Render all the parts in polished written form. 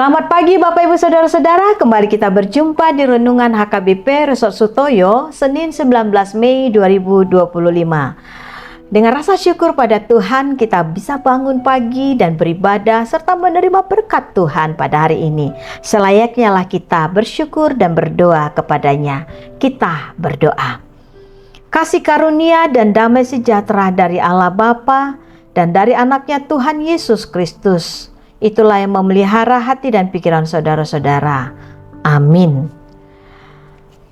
Selamat pagi Bapak Ibu Saudara-saudara, kembali kita berjumpa di Renungan HKBP Resort Sutoyo, Senin 19 Mei 2025. Dengan rasa syukur pada Tuhan, kita bisa bangun pagi dan beribadah serta menerima berkat Tuhan pada hari ini. Selayaknya lah kita bersyukur dan berdoa kepadanya. Kita berdoa. Kasih karunia dan damai sejahtera dari Allah Bapa dan dari anaknya Tuhan Yesus Kristus, itulah yang memelihara hati dan pikiran saudara-saudara. Amin.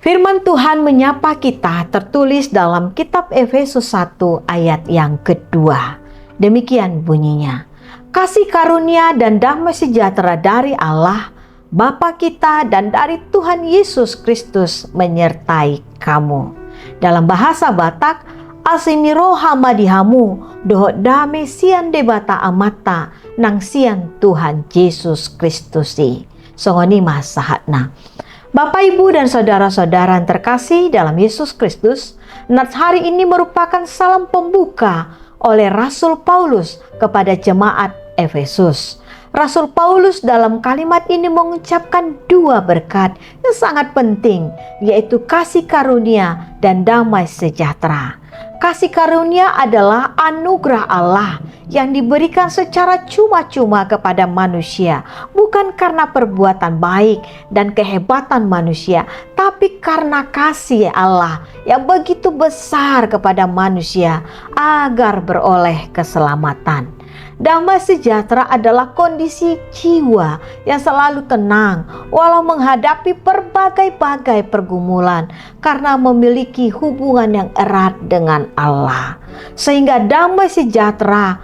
Firman Tuhan menyapa kita tertulis dalam kitab Efesus 1 ayat yang kedua. Demikian bunyinya. Kasih karunia dan damai sejahtera dari Allah, Bapa kita dan dari Tuhan Yesus Kristus menyertai kamu. Dalam bahasa Batak, Asiniro hamadihamu, doh dame sian debata amata, nang sian Tuhan Yesus Kristusi. Songoni masahatna. Bapak, Ibu, dan saudara-saudara yang terkasih dalam Yesus Kristus, nats hari ini merupakan salam pembuka oleh Rasul Paulus kepada jemaat Efesus. Rasul Paulus dalam kalimat ini mengucapkan dua berkat yang sangat penting, yaitu kasih karunia dan damai sejahtera. Kasih karunia adalah anugerah Allah yang diberikan secara cuma-cuma kepada manusia, bukan karena perbuatan baik dan kehebatan manusia, tapi karena kasih Allah yang begitu besar kepada manusia agar beroleh keselamatan. Damai sejahtera adalah kondisi jiwa yang selalu tenang walau menghadapi berbagai-bagai pergumulan karena memiliki hubungan yang erat dengan Allah. Sehingga damai sejahtera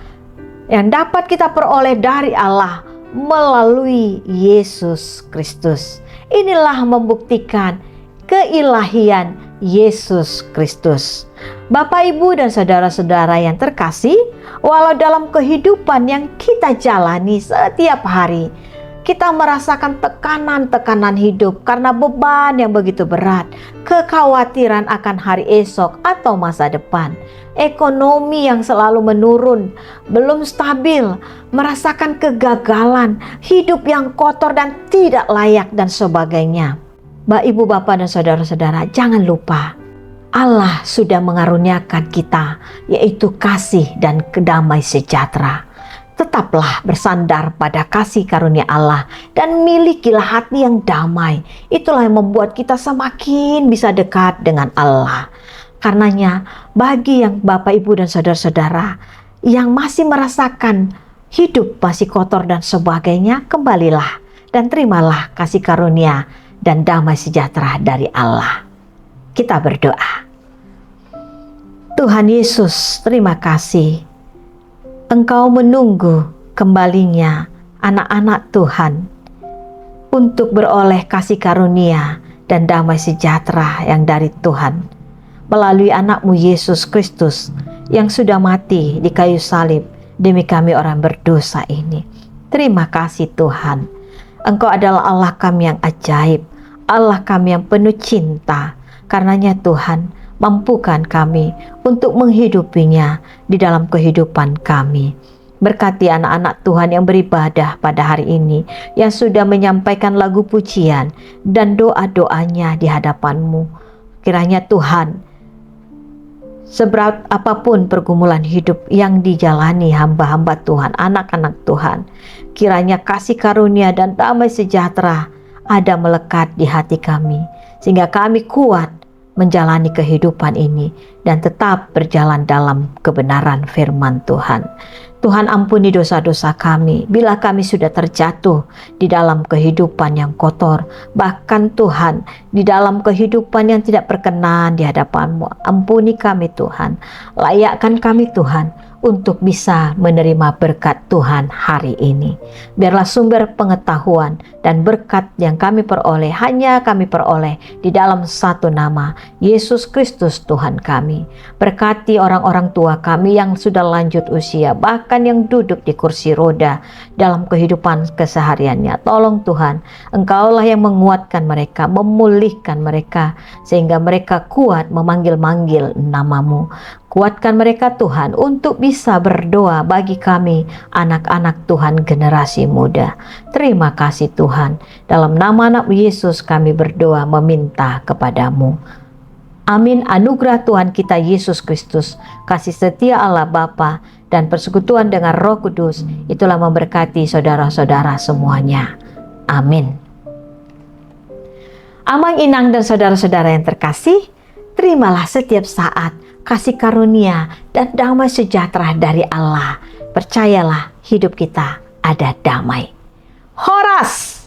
yang dapat kita peroleh dari Allah melalui Yesus Kristus. Inilah membuktikan keilahian Yesus Kristus. Bapak, Ibu, dan saudara-saudara yang terkasih, walau dalam kehidupan yang kita jalani setiap hari, kita merasakan tekanan-tekanan hidup karena beban yang begitu berat, kekhawatiran akan hari esok atau masa depan, ekonomi yang selalu menurun, belum stabil, merasakan kegagalan, hidup yang kotor dan tidak layak, dan sebagainya. Ibu, Bapak, dan saudara-saudara, jangan lupa Allah sudah mengaruniakan kita, yaitu kasih dan damai sejahtera. Tetaplah bersandar pada kasih karunia Allah dan milikilah hati yang damai. Itulah yang membuat kita semakin bisa dekat dengan Allah. Karenanya, bagi yang Bapak, Ibu, dan saudara-saudara yang masih merasakan hidup masih kotor dan sebagainya, kembalilah dan terimalah kasih karunia dan damai sejahtera dari Allah. Kita berdoa. Tuhan Yesus, terima kasih. Engkau menunggu kembalinya anak-anak Tuhan untuk beroleh kasih karunia dan damai sejahtera yang dari Tuhan melalui anak-Mu Yesus Kristus yang sudah mati di kayu salib demi kami orang berdosa ini. Terima kasih Tuhan. Engkau adalah Allah kami yang ajaib, Allah kami yang penuh cinta. Karenanya Tuhan, mampukan kami untuk menghidupinya di dalam kehidupan kami. Berkati anak-anak Tuhan yang beribadah pada hari ini, yang sudah menyampaikan lagu pujian dan doa-doanya di hadapan-Mu. Kiranya Tuhan, seberat apapun pergumulan hidup yang dijalani hamba-hamba Tuhan, anak-anak Tuhan, kiranya kasih karunia dan damai sejahtera ada melekat di hati kami, sehingga kami kuat menjalani kehidupan ini dan tetap berjalan dalam kebenaran firman Tuhan. Tuhan, ampuni dosa-dosa kami bila kami sudah terjatuh di dalam kehidupan yang kotor, bahkan Tuhan di dalam kehidupan yang tidak berkenan di hadapan-Mu. Ampuni kami Tuhan, layakkan kami Tuhan untuk bisa menerima berkat Tuhan hari ini. Biarlah sumber pengetahuan dan berkat yang kami peroleh hanya kami peroleh di dalam satu nama, Yesus Kristus Tuhan kami. Berkati orang-orang tua kami yang sudah lanjut usia, bahkan yang duduk di kursi roda dalam kehidupan kesehariannya. Tolong Tuhan, Engkaulah yang menguatkan mereka, memulihkan mereka, sehingga mereka kuat memanggil-manggil nama-Mu, Kuatkan mereka Tuhan untuk bisa berdoa bagi kami anak-anak Tuhan generasi muda. Terima kasih Tuhan. Dalam nama anak Yesus kami berdoa meminta kepadamu. Amin. Anugerah Tuhan kita Yesus Kristus, kasih setia Allah Bapa, dan persekutuan dengan Roh Kudus, itulah memberkati saudara-saudara semuanya. Amin. Amang Inang dan saudara-saudara yang terkasih, terimalah setiap saat kasih karunia dan damai sejahtera dari Allah. Percayalah, hidup kita ada damai. Horas!